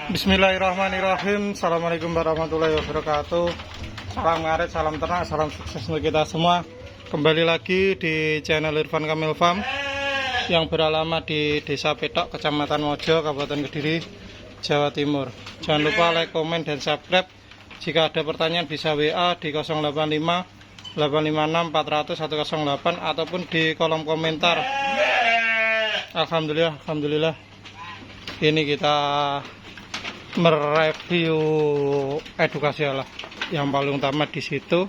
Bismillahirrahmanirrahim. Assalamualaikum warahmatullahi wabarakatuh. Salam ngaret, salam ternak, salam sukses untuk kita semua. Kembali lagi di channel Irfan Kamil Farm yang beralamat di Desa Petok, Kecamatan Mojo, Kabupaten Kediri, Jawa Timur. Jangan lupa like, komen, dan subscribe. Jika ada pertanyaan bisa WA di 085 856 400 108 ataupun di kolom komentar. Alhamdulillah. Ini kita mereview edukasi lah yang paling utama di situ.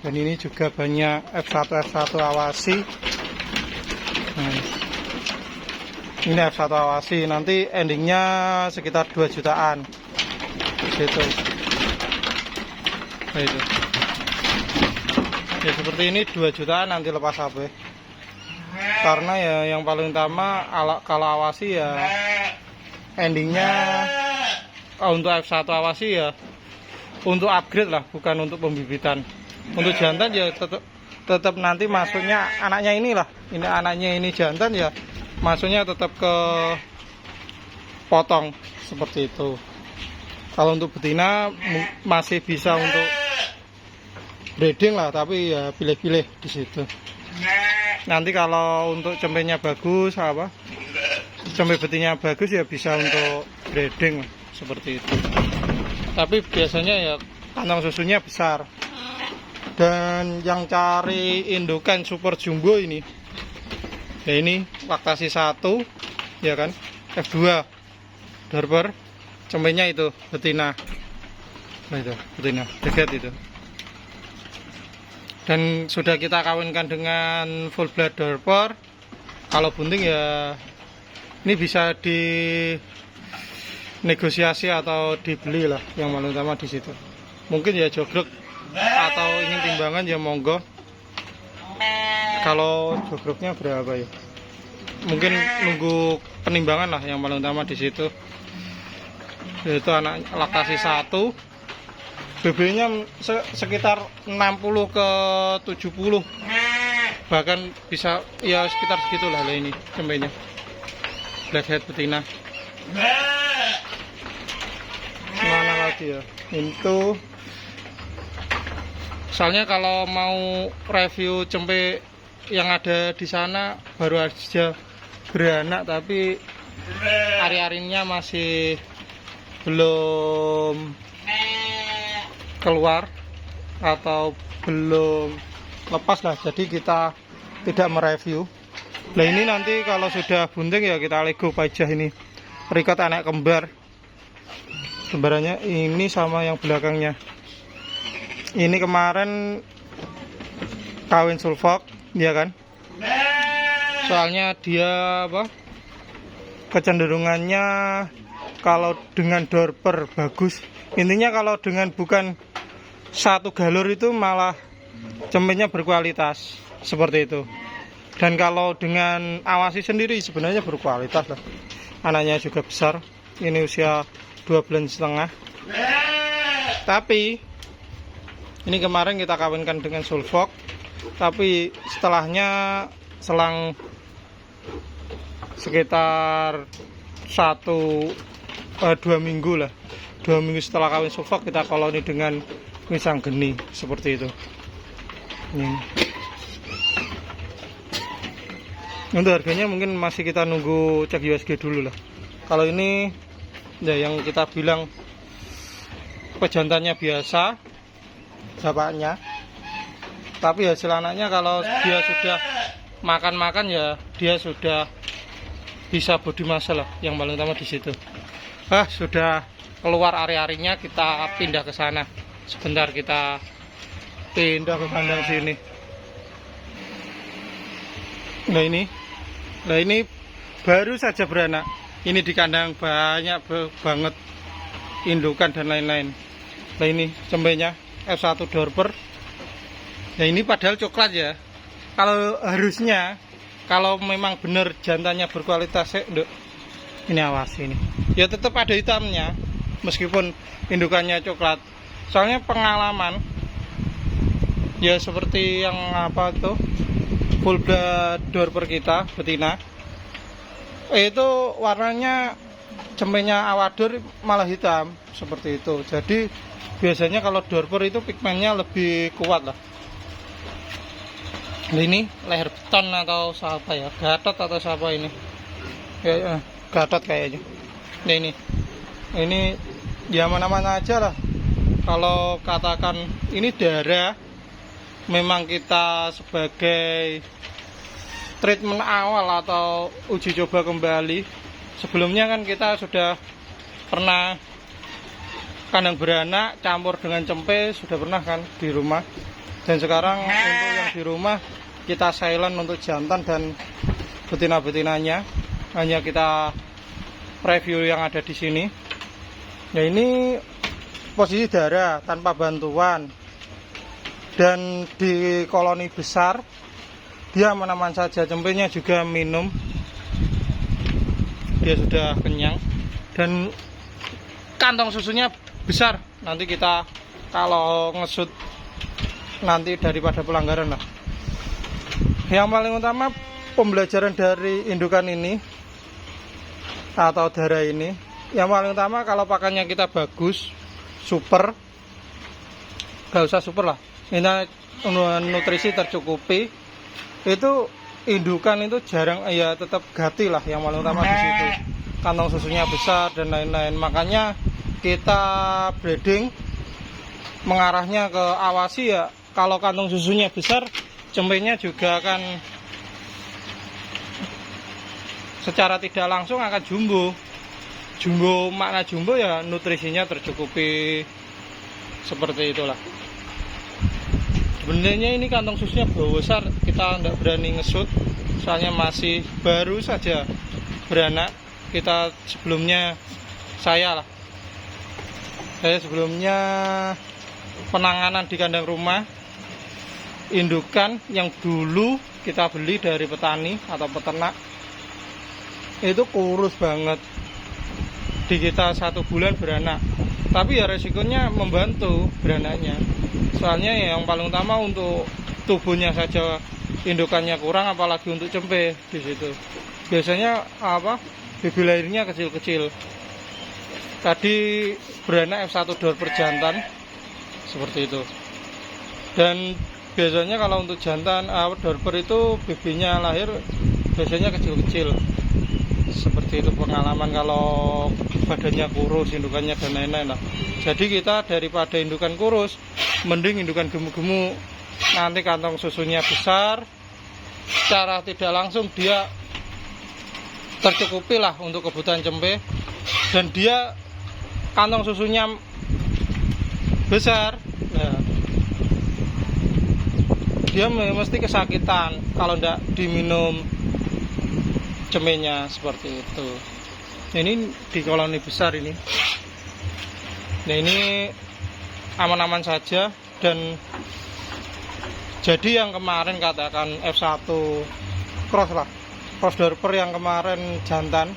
Dan ini juga banyak F1 awasi. Nah, ini F1 awasi, nanti endingnya sekitar 2 jutaan di situ. Nah, itu ya seperti ini 2 jutaan nanti lepas HP. Karena ya yang paling utama kalau awasi ya endingnya untuk F1 awasi ya untuk upgrade lah, bukan untuk pembibitan. Untuk jantan ya tetap nanti masuknya anaknya inilah, ini anaknya ini jantan ya masuknya tetap ke potong seperti itu. Kalau untuk betina masih bisa untuk breeding lah, tapi ya pilih-pilih di situ. Nanti kalau untuk cempenya bagus cempe betinanya bagus ya bisa untuk breeding seperti itu. Tapi biasanya ya kandang susunya besar. Dan yang cari indukan super jumbo ini ya ini laktasi 1 ya kan, F2 Dorper, cempenya itu betina. Nah itu betina dekat itu. Dan sudah kita kawinkan dengan full blood Dorper. Kalau bunting ya ini bisa dinegosiasi atau dibeli lah, yang paling utama di situ. Mungkin ya jogrok atau ingin timbangan ya monggo. Kalau jogroknya berapa ya? Mungkin nunggu penimbangan lah, yang paling utama di situ. Yaitu anak laktasi 1. BB-nya sekitar 60 ke 70. Bahkan bisa ya sekitar segitulah lah ini cempenya. Blackhead betina. Mana lagi ya? Itu soalnya kalau mau review cempe yang ada di sana baru aja beranak, tapi ari-arinya masih belum keluar atau belum lepas lah, jadi kita tidak mereview. Nah ini nanti kalau sudah bunting ya kita lego pajah ini record anak kembar. Kembarannya ini sama yang belakangnya. Ini kemarin kawin sulfok, ya kan? Soalnya dia kecenderungannya kalau dengan Dorper bagus. Intinya kalau dengan bukan satu galur itu malah cempenya berkualitas seperti itu. Dan kalau dengan awasi sendiri sebenarnya berkualitas lah. Anaknya juga besar. Ini usia 2 bulan setengah. Tapi ini kemarin kita kawinkan dengan sulfok. Tapi setelahnya selang sekitar 2 minggu lah. 2 minggu setelah kawin sulfok kita koloni dengan misang geni seperti itu. Ini. Untuk harganya mungkin masih kita nunggu cek USG dulu lah. Kalau ini ya yang kita bilang pejantannya biasa bapaknya, tapi hasil anaknya kalau dia sudah makan ya dia sudah bisa body muscle lah, yang paling utama di situ. Sudah keluar ari-arinya, kita pindah ke sana. Sebentar kita pindah ke kandang sini. Nah ini baru saja beranak. Ini di kandang banyak banget indukan dan lain-lain. Nah ini cempenya F1 Dorper. Nah ini padahal coklat ya. Kalau harusnya kalau memang benar jantannya berkualitas ini awas ini. Ya tetap ada hitamnya meskipun indukannya coklat. Soalnya pengalaman ya seperti yang full blood Dorper kita betina itu warnanya cempenya awador malah hitam seperti itu. Jadi biasanya kalau dorper itu pigmennya lebih kuat lah. Nah, ini leher beton atau siapa ya, gatot atau siapa ini ya, gatot kayaknya. Nah, ini ya mana-mana aja lah. Kalau katakan ini darah, memang kita sebagai treatment awal atau uji coba kembali. Sebelumnya kan kita sudah pernah kandang beranak campur dengan cempe, sudah pernah kan di rumah. Dan sekarang untuk yang di rumah kita silent untuk jantan dan betina-betinanya. Hanya kita review yang ada di sini. Nah, ini posisi darah tanpa bantuan. Dan di koloni besar dia aman-aman saja, cempenya juga minum, dia sudah kenyang dan kantong susunya besar. Nanti kita kalau ngesut nanti daripada pelanggaran lah. Yang paling utama pembelajaran dari indukan ini atau darah ini, yang paling utama kalau pakannya kita bagus, super, gak usah super lah, ini nutrisi tercukupi, itu indukan itu jarang ya, tetap gati lah. Yang paling utama di situ kantong susunya besar dan lain-lain. Makanya kita breeding mengarahnya ke awasi ya. Kalau kantong susunya besar, cempenya juga akan secara tidak langsung akan jumbo. Makna jumbo ya nutrisinya tercukupi, seperti itulah. Sebenarnya ini kantong susunya besar, kita tidak berani ngesut, soalnya masih baru saja beranak. Kita sebelumnya, saya sebelumnya penanganan di kandang rumah indukan yang dulu kita beli dari petani atau peternak, itu kurus banget. Di kita 1 bulan beranak, tapi ya resikonya membantu beranaknya. Soalnya yang paling utama untuk tubuhnya saja indukannya kurang, apalagi untuk cempe di situ. Biasanya bibi lahirnya kecil-kecil. Tadi beranak F1 dorper jantan seperti itu. Dan biasanya kalau untuk jantan dorper itu bibinya lahir biasanya kecil-kecil. Seperti itu pengalaman kalau badannya kurus, indukannya dan lain-lain lah. Jadi kita daripada indukan kurus, mending indukan gemuk-gemuk. Nanti kantong susunya besar, secara tidak langsung dia tercukupi lah untuk kebutuhan cempe. Dan dia kantong susunya besar, ya, dia mesti kesakitan kalau tidak diminum cempenya, seperti itu. Ini di koloni besar ini. Nah, ini aman-aman saja. Dan jadi yang kemarin katakan F1 cross lah, cross dorper yang kemarin jantan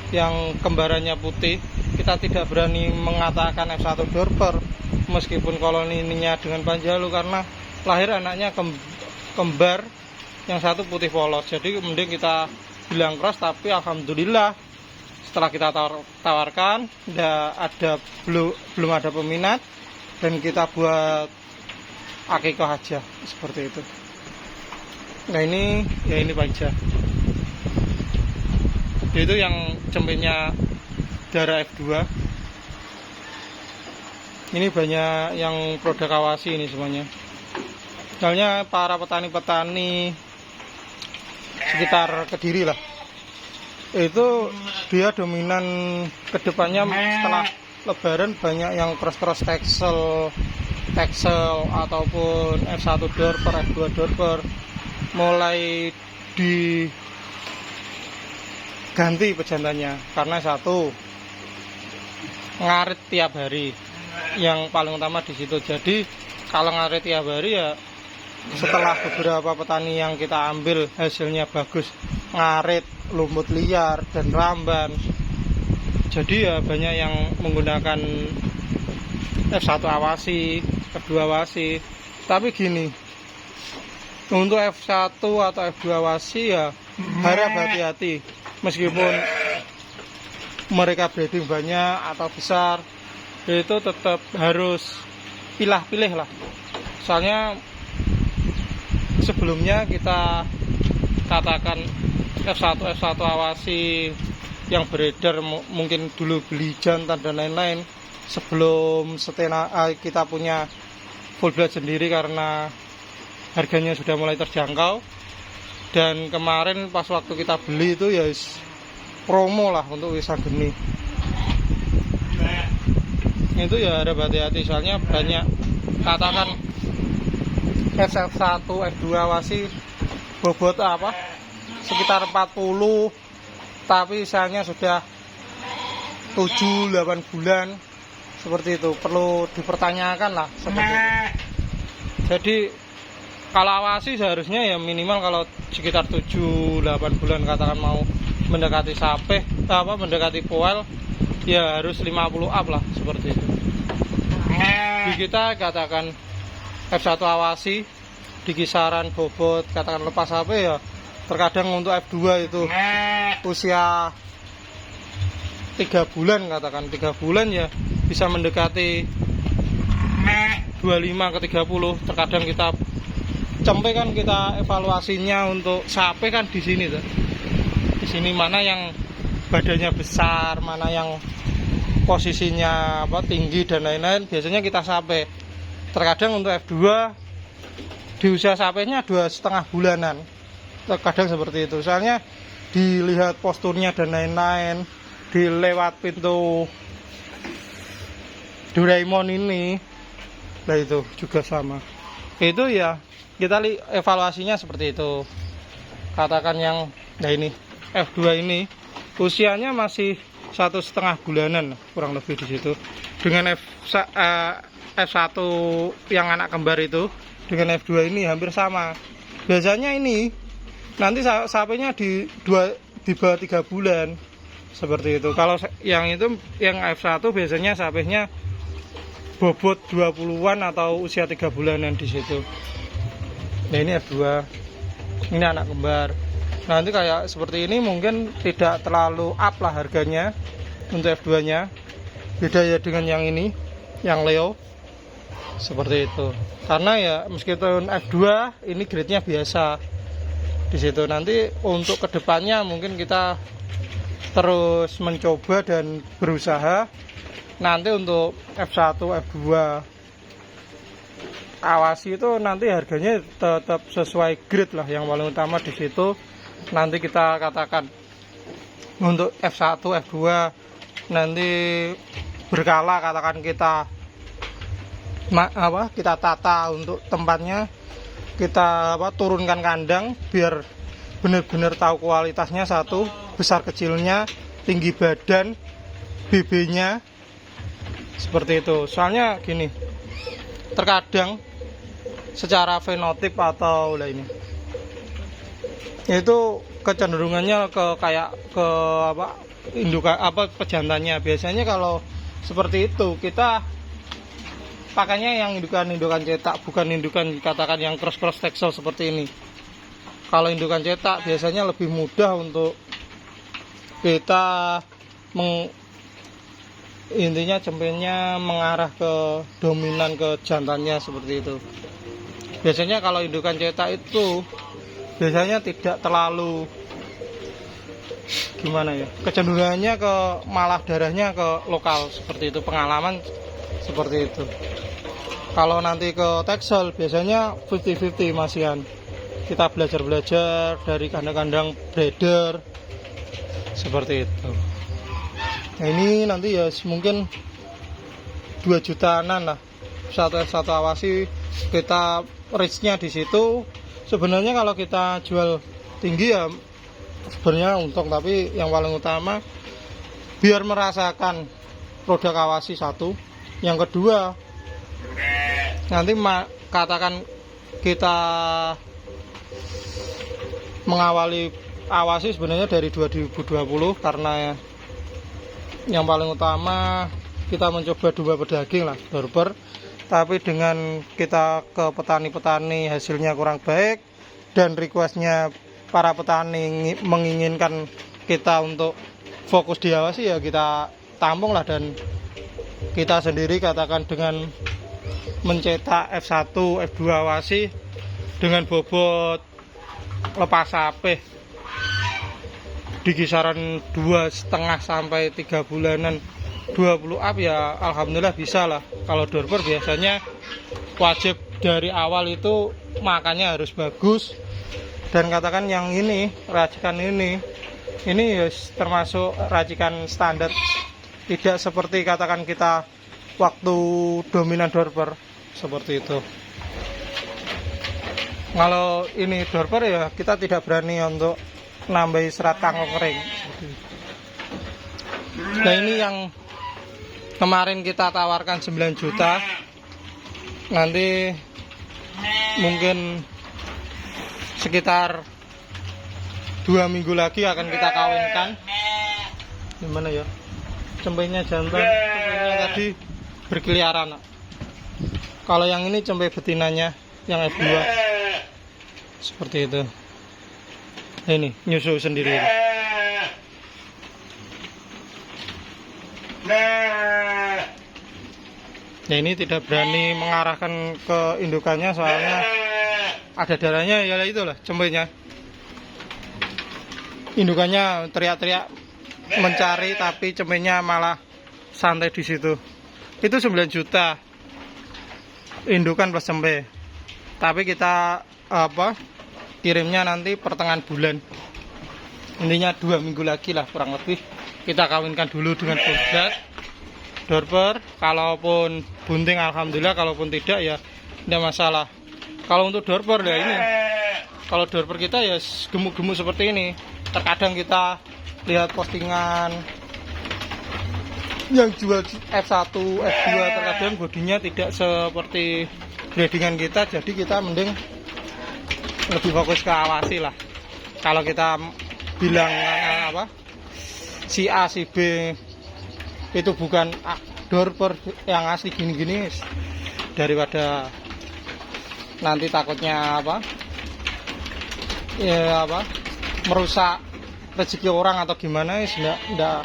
yang kembarannya putih, kita tidak berani mengatakan F1 dorper meskipun koloninya dengan panjalu, karena lahir anaknya kembar, yang satu putih polos. Jadi mending kita bilang cross, tapi alhamdulillah setelah kita tawarkan belum ada peminat, dan kita buat akikah aja seperti itu. Nah, ini panja. Itu yang cempenya darah F2. Ini banyak yang produk awasi ini semuanya. Soalnya para petani-petani sekitar Kediri lah, itu dia dominan kedepannya setelah lebaran banyak yang cross Texel ataupun F1 dorper, F2 dorper mulai diganti pejantannya, karena satu ngarit tiap hari, yang paling utama di situ. Jadi kalau ngarit tiap hari ya, setelah beberapa petani yang kita ambil hasilnya bagus, ngarit, lumut liar dan ramban, jadi ya banyak yang menggunakan F1 awasi, F2 awasi. Tapi gini, untuk F1 atau F2 awasi ya harap hati-hati. Meskipun mereka breeding banyak atau besar, itu tetap harus pilih lah. Soalnya sebelumnya kita katakan F1 awasi yang beredar, mungkin dulu beli jantan dan lain-lain, sebelum kita punya full blood sendiri, karena harganya sudah mulai terjangkau. Dan kemarin pas waktu kita beli itu ya promo lah untuk Wisa Geni. Itu ya ada hati-hati, soalnya banyak katakan F1 F2 awasi bobot sekitar 40, tapi misalnya sudah 7-8 bulan, seperti itu. Perlu dipertanyakan lah seperti itu. Jadi kalau awasi seharusnya ya minimal kalau sekitar 7-8 bulan, katakan mau mendekati sape, mendekati poel, ya harus 50 up lah, seperti itu. Di kita katakan F1 awasi di kisaran bobot katakan lepas sape ya, terkadang untuk F2 itu usia 3 bulan, katakan 3 bulan ya bisa mendekati 25 ke 30. Terkadang kita cempe kan, kita evaluasinya untuk sape kan di sini tuh. Di sini mana yang badannya besar, mana yang posisinya tinggi dan lain-lain, biasanya kita sape. Terkadang untuk F2 di usia sapenya 2,5 bulanan, terkadang seperti itu. Soalnya dilihat posturnya dan lain-lain, dilewat pintu Doraemon ini, nah itu juga sama. Itu ya kita evaluasinya seperti itu. Katakan yang ini F2 ini usianya masih 1,5 bulanan kurang lebih di situ. Dengan F1 yang anak kembar itu dengan F2 ini hampir sama. Biasanya ini nanti sapenya di bawah 3 bulan, seperti itu. Kalau yang itu yang F1 biasanya sapenya bobot 20-an atau usia 3 bulanan di situ. Nah ini F2, ini anak kembar. Nanti kayak seperti ini mungkin tidak terlalu up lah harganya untuk F2 nya. Beda ya dengan yang ini, yang Leo, seperti itu. Karena ya meskipun F2 ini grade-nya biasa di situ. Nanti untuk kedepannya mungkin kita terus mencoba dan berusaha. Nanti untuk F1, F2 awasi itu nanti harganya tetap sesuai grade lah. Yang paling utama di situ nanti kita katakan untuk F1, F2 nanti berkala, katakan kita tata untuk tempatnya, kita turunkan kandang biar benar-benar tahu kualitasnya, satu besar kecilnya, tinggi badan, BB-nya, seperti itu. Soalnya gini, terkadang secara fenotip atau ini itu kecenderungannya ke indukan pejantannya. Biasanya kalau seperti itu kita pakainya yang indukan cetak, bukan indukan katakan yang cross texel seperti ini. Kalau indukan cetak biasanya lebih mudah untuk kita intinya cempenya mengarah ke dominan ke jantannya, seperti itu. Biasanya kalau indukan cetak itu biasanya tidak terlalu gimana ya, kecenderungannya ke malah darahnya ke lokal, seperti itu. Pengalaman seperti itu. Kalau nanti ke texel biasanya 50-50 masihan. Kita belajar dari kandang-kandang breeder, seperti itu. Nah ini nanti ya mungkin 2 jutaanan lah satu awasi. Kita reach-nya di situ. Sebenarnya kalau kita jual tinggi ya sebenarnya untung, tapi yang paling utama biar merasakan produk awasi satu. Yang kedua nanti katakan kita mengawali awasi sebenarnya dari 2020, karena yang paling utama kita mencoba domba berdaging lah, berber. Tapi dengan kita ke petani-petani hasilnya kurang baik, dan requestnya para petani menginginkan kita untuk fokus diawasi ya kita tampung lah, dan kita sendiri katakan dengan mencetak F1, F2 awasi dengan bobot lepas HP di kisaran 2,5 sampai 3 bulanan 20 up ya alhamdulillah bisa lah. Kalau dorper biasanya wajib dari awal itu makannya harus bagus, dan katakan yang ini racikan ini ya termasuk racikan standar, tidak seperti katakan kita waktu dominan dorper seperti itu. Kalau ini dorper ya kita tidak berani untuk nambahi serat kangkung kering. Nah ini yang kemarin kita tawarkan 9 juta, nanti mungkin sekitar 2 minggu lagi akan kita kawinkan. Gimana ya, cempenya jantan, cempenya tadi berkeliaran. Kalau yang ini cempe betinanya yang F2 seperti itu. Ini nyusu sendiri. Nah ini tidak berani mengarahkan ke indukannya soalnya ada darahnya, ya itulah cempenya. Indukannya teriak-teriak mencari tapi cempenya malah santai di situ. Itu 9 juta indukan plus cempe. Tapi kita kirimnya nanti pertengahan bulan. Intinya 2 minggu lagi lah kurang lebih. Kita kawinkan dulu dengan full dorper. Kalaupun bunting alhamdulillah, kalaupun tidak ya tidak masalah. Kalau untuk dorper ya ini, kalau dorper kita ya gemuk-gemuk seperti ini. Terkadang kita lihat postingan yang jual F1, F2, terkadang bodinya tidak seperti gradingan kita, jadi kita mending lebih fokus ke awasi lah. Kalau kita bilang si A, si B itu bukan dorper yang asli gini-gini, daripada nanti takutnya merusak rezeki orang atau gimana, enggak.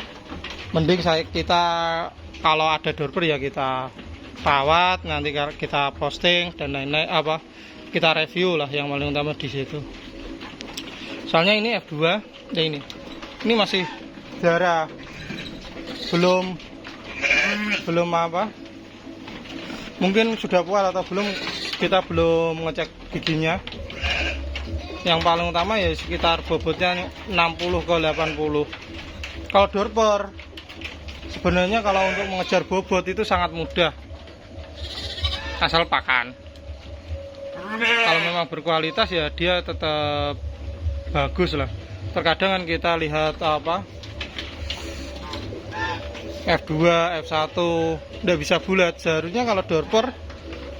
Mending kita kalau ada dorper ya kita rawat, nanti kita posting dan lain-lain, kita review lah yang paling utama di situ. Soalnya ini F2, ya ini masih darah, belum mungkin sudah puas atau belum, kita belum ngecek giginya. Yang paling utama ya sekitar bobotnya 60 ke 80. Kalau dorper sebenarnya kalau untuk mengejar bobot itu sangat mudah, asal pakan. Kalau memang berkualitas ya dia tetap bagus lah. Terkadang kan kita lihat F2, F1 udah bisa bulat. Seharusnya kalau dorper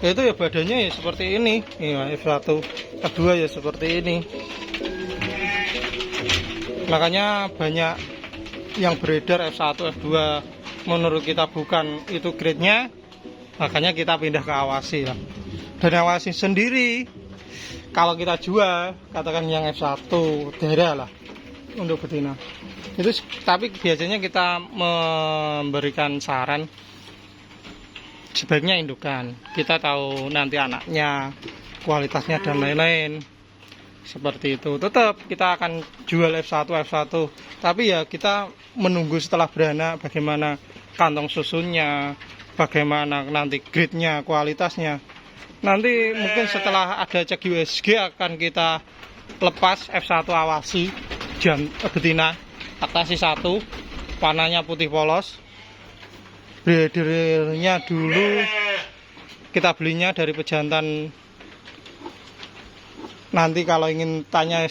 itu ya badannya ya seperti ini. Ya, F1, F2 ya seperti ini. Makanya banyak yang beredar F1, F2 menurut kita bukan itu grade-nya, makanya kita pindah ke awasi lah. Dan awasi sendiri kalau kita jual katakan yang F1 darah lah untuk betina itu, tapi biasanya kita memberikan saran sebaiknya indukan. Kita tahu nanti anaknya, kualitasnya dan lain-lain seperti itu. Tetap kita akan jual F1, tapi ya kita menunggu setelah beranak bagaimana kantong susunya, bagaimana nanti grade-nya, kualitasnya. Nanti mungkin setelah ada cek USG akan kita lepas F1 awasi betina, aktasi 1, warnanya putih polos. Breedernya dulu kita belinya dari pejantan. Nanti kalau ingin tanya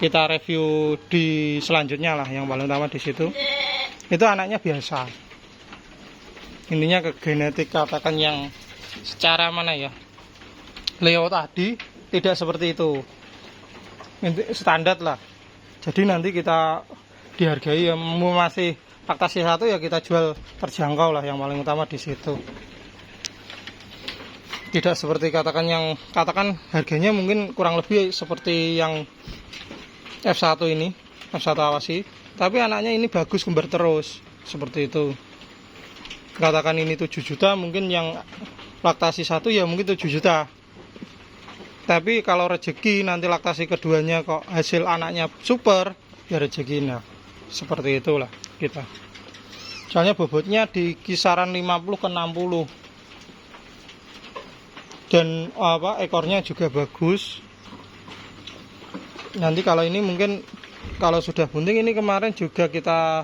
kita review di selanjutnya lah, yang paling utama di situ. Itu anaknya biasa. Intinya ke genetik katakan yang secara mana ya, Leo tadi tidak seperti itu, standar lah. Jadi nanti kita dihargai, ya masih aktasi 1 ya kita jual terjangkau lah, yang paling utama di situ. Tidak seperti katakan harganya mungkin kurang lebih seperti yang F1 ini, F1 awasi tapi anaknya ini bagus, kembar terus, seperti itu. Katakan ini 7 juta, mungkin yang laktasi 1 ya mungkin 7 juta. Tapi kalau rezeki nanti laktasi keduanya kok hasil anaknya super, ya rezekinya. Seperti itulah kita. Soalnya bobotnya di kisaran 50 ke 60. Dan ekornya juga bagus. Nanti kalau ini mungkin kalau sudah bunting, ini kemarin juga kita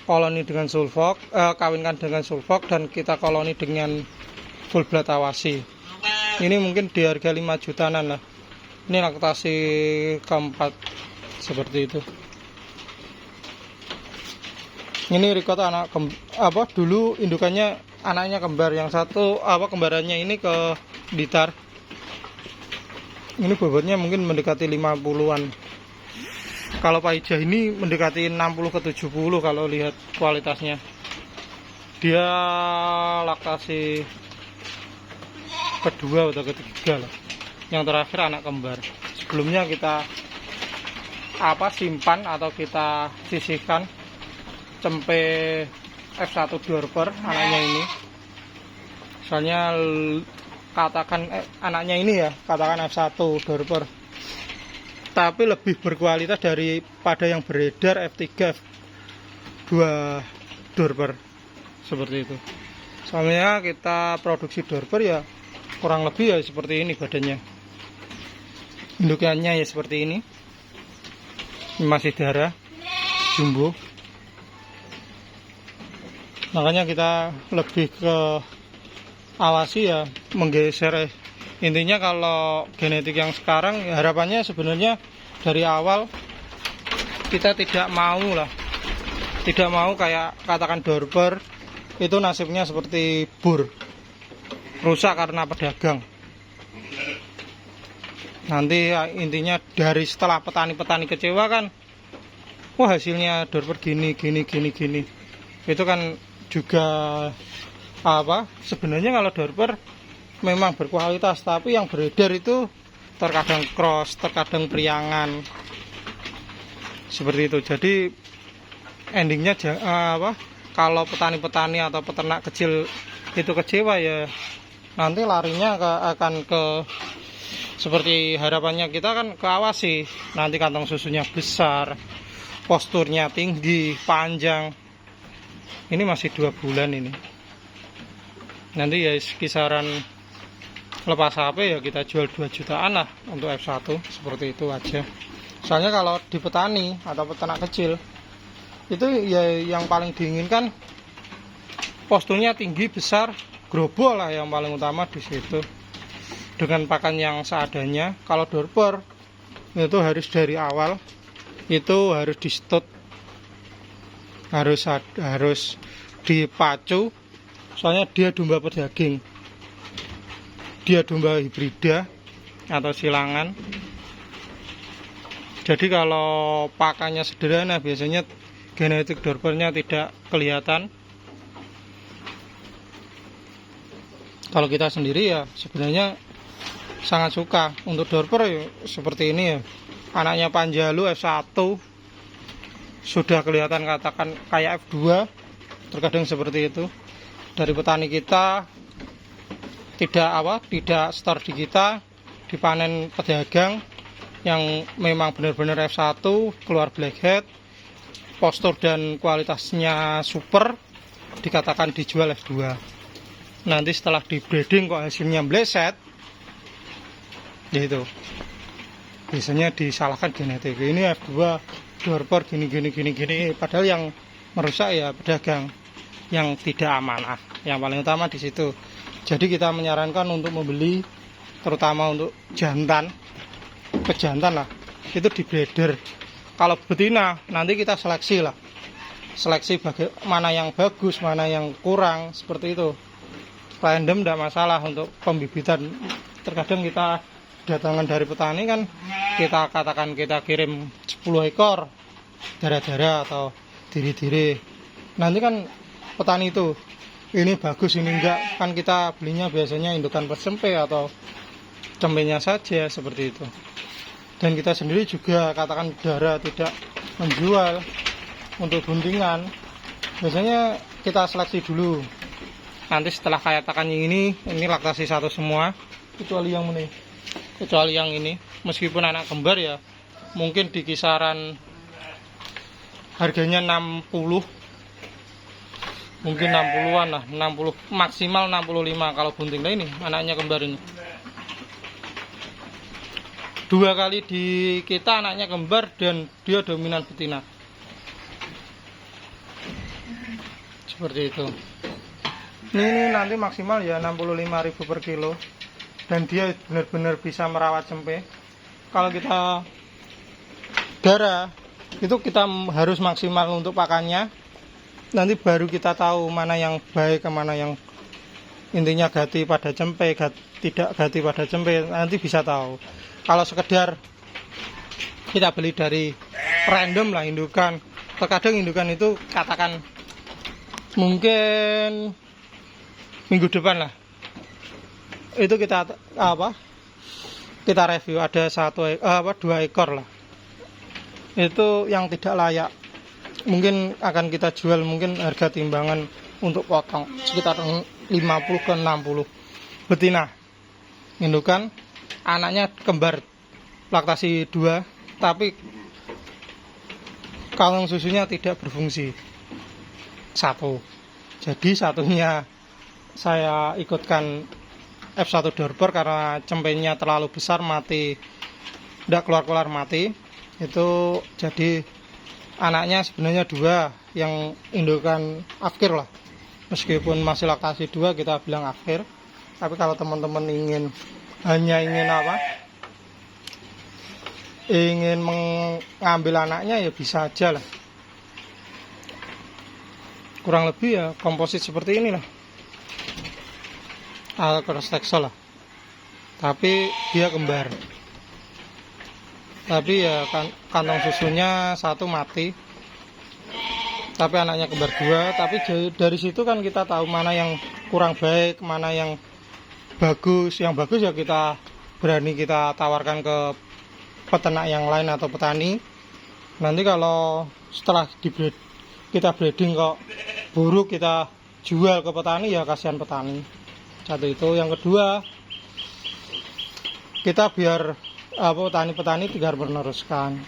koloni dengan sulfok, kawinkan dengan sulfok, dan kita koloni dengan full blood awasi. Ini mungkin di harga 5 jutaan lah. Ini laktasi keempat, seperti itu. Ini record anak dulu indukannya anaknya kembar, yang satu kembarannya ini ke Blitar. Ini bobotnya mungkin mendekati 50-an. Kalau Pak Ijah ini mendekati 60 ke 70 kalau lihat kualitasnya. Dia laktasi kedua atau ketiga lah. Yang terakhir anak kembar. Sebelumnya kita simpan atau kita sisihkan cempe F1 Dorper anaknya ini. Soalnya katakan anaknya ini ya, katakan F1 Dorper, tapi lebih berkualitas daripada yang beredar F3 F2 Dorper, seperti itu. Soalnya kita produksi Dorper ya kurang lebih ya seperti ini badannya. Indukannya ya seperti ini. Masih darah jumbo. Makanya kita lebih ke awasi ya, menggeser. Intinya kalau genetik yang sekarang ya, harapannya sebenarnya dari awal kita tidak mau kayak katakan Dorper itu nasibnya seperti bur, rusak karena pedagang. Nanti ya, intinya dari setelah petani-petani kecewa kan, wah hasilnya Dorper gini. Itu kan juga sebenarnya kalau Dorper memang berkualitas, tapi yang beredar itu terkadang cross, terkadang priangan, seperti itu. Jadi endingnya kalau petani-petani atau peternak kecil itu kecewa ya, nanti larinya akan ke seperti harapannya kita kan ke awasi. Nanti kantong susunya besar, posturnya tinggi, panjang. Ini masih 2 bulan ini. Nanti ya kisaran lepas HP ya kita jual 2 jutaan lah untuk F1, seperti itu aja. Soalnya kalau di petani atau peternak kecil itu ya yang paling diinginkan posturnya tinggi, besar, grobol lah yang paling utama di situ. Dengan pakan yang seadanya. Kalau Dorper itu harus dari awal itu harus di stud, harus dipacu. Soalnya dia domba pedaging, dia domba hibrida atau silangan. Jadi kalau pakannya sederhana biasanya genetik Dorpernya tidak kelihatan. Kalau kita sendiri ya sebenarnya sangat suka untuk Dorper ya, seperti ini ya. Anaknya Panjalu F1 sudah kelihatan katakan kayak F2, terkadang seperti itu. Dari petani kita tidak store di kita, dipanen pedagang yang memang benar-benar F1, keluar blackhead, postur dan kualitasnya super, dikatakan dijual F2. Nanti setelah di breeding kok hasilnya bleset, gitu. Biasanya disalahkan genetik. Ini F2 Dorper gini. Padahal yang merusak ya pedagang yang tidak amanah. Yang paling utama di situ. Jadi kita menyarankan untuk membeli, terutama untuk pejantan lah, itu di breeder. Kalau betina nanti kita seleksi lah. Seleksi mana yang bagus, mana yang kurang, seperti itu. Random tidak masalah untuk pembibitan. Terkadang kita datangan dari petani kan, kita katakan kita kirim 10 ekor darah-darah atau diri-diri. Nanti kan petani itu ini bagus ini enggak, kan kita belinya biasanya indukan persempe atau cempenya saja, seperti itu. Dan kita sendiri juga katakan darah tidak menjual, untuk guntingan biasanya kita seleksi dulu. Nanti setelah kayak takan ini laktasi 1 semua, kecuali yang ini meskipun anak kembar ya mungkin di kisaran harganya 60, mungkin 60-an lah, 60 maksimal 65 kalau bunting. Nah ini anaknya kembar ini 2 kali di kita anaknya kembar dan dia dominan betina. Seperti itu. Ini nanti maksimal ya 65.000 per kilo. Dan dia benar-benar bisa merawat cempe. Kalau kita darah itu kita harus maksimal untuk pakannya. Nanti baru kita tahu mana yang baik, mana yang intinya gati pada cempe, tidak gati pada cempe. Nanti bisa tahu. Kalau sekedar kita beli dari random lah indukan, terkadang indukan itu katakan mungkin minggu depan lah itu kita review ada 2 ekor lah itu yang tidak layak, mungkin akan kita jual mungkin harga timbangan untuk potong sekitar 50 ke 60. Betina indukan anaknya kembar laktasi 2 tapi kaleng susunya tidak berfungsi 1. Jadi satunya saya ikutkan F1 Dorper karena cempenya terlalu besar mati, tidak keluar mati. Itu jadi anaknya sebenarnya 2 yang indukan afkir lah. Meskipun masih laktasi 2 kita bilang afkir. Tapi kalau teman-teman ingin mengambil anaknya ya bisa aja lah. Kurang lebih ya komposit seperti inilah. Cross Texel lah. Tapi dia kembar. Tapi ya kantong susunya 1 mati. Tapi anaknya kembar 2. Tapi dari situ kan kita tahu mana yang kurang baik, mana yang bagus. Yang bagus ya kita berani kita tawarkan ke peternak yang lain atau petani. Nanti kalau setelah kita breeding kok buruk kita jual ke petani ya kasihan petani. 1 itu. Yang kedua kita biar petani-petani tinggal meneruskan.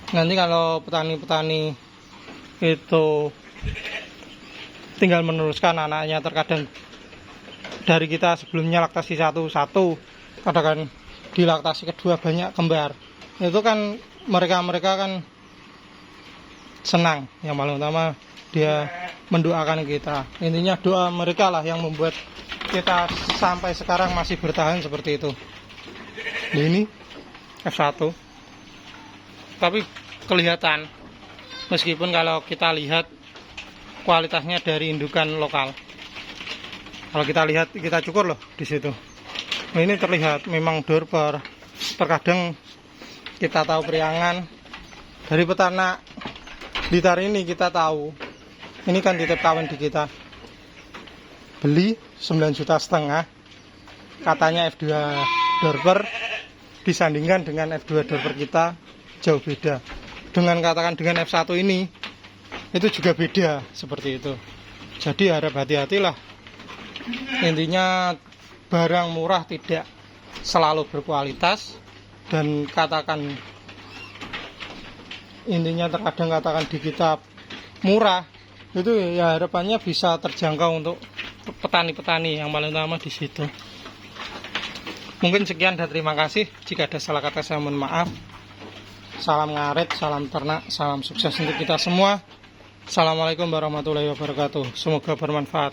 Nanti kalau petani-petani itu tinggal meneruskan anaknya, terkadang dari kita sebelumnya laktasi 1, kadang di laktasi kedua banyak kembar, itu kan mereka kan senang. Yang paling utama dia mendoakan kita. Intinya doa mereka lah yang membuat kita sampai sekarang masih bertahan seperti itu. Ini F1 tapi kelihatan, meskipun kalau kita lihat kualitasnya dari indukan lokal. Kalau kita lihat, kita cukur loh di situ. Nah, ini terlihat memang Dorper. Terkadang kita tahu periangan dari peternak Blitar ini, kita tahu ini kan titip kawan di kita beli 9,5 juta, katanya F2 Dorper disandingkan dengan F2 Dorper kita jauh beda. Dengan katakan dengan F1 ini itu juga beda seperti itu. Jadi harap hati-hatilah. Intinya barang murah tidak selalu berkualitas, dan katakan intinya terkadang katakan di kita murah itu ya harapannya bisa terjangkau untuk petani-petani yang paling utama di situ. Mungkin sekian dan terima kasih. Jika ada salah kata saya mohon maaf. Salam ngaret, salam ternak, salam sukses untuk kita semua. Assalamualaikum warahmatullahi wabarakatuh. Semoga bermanfaat.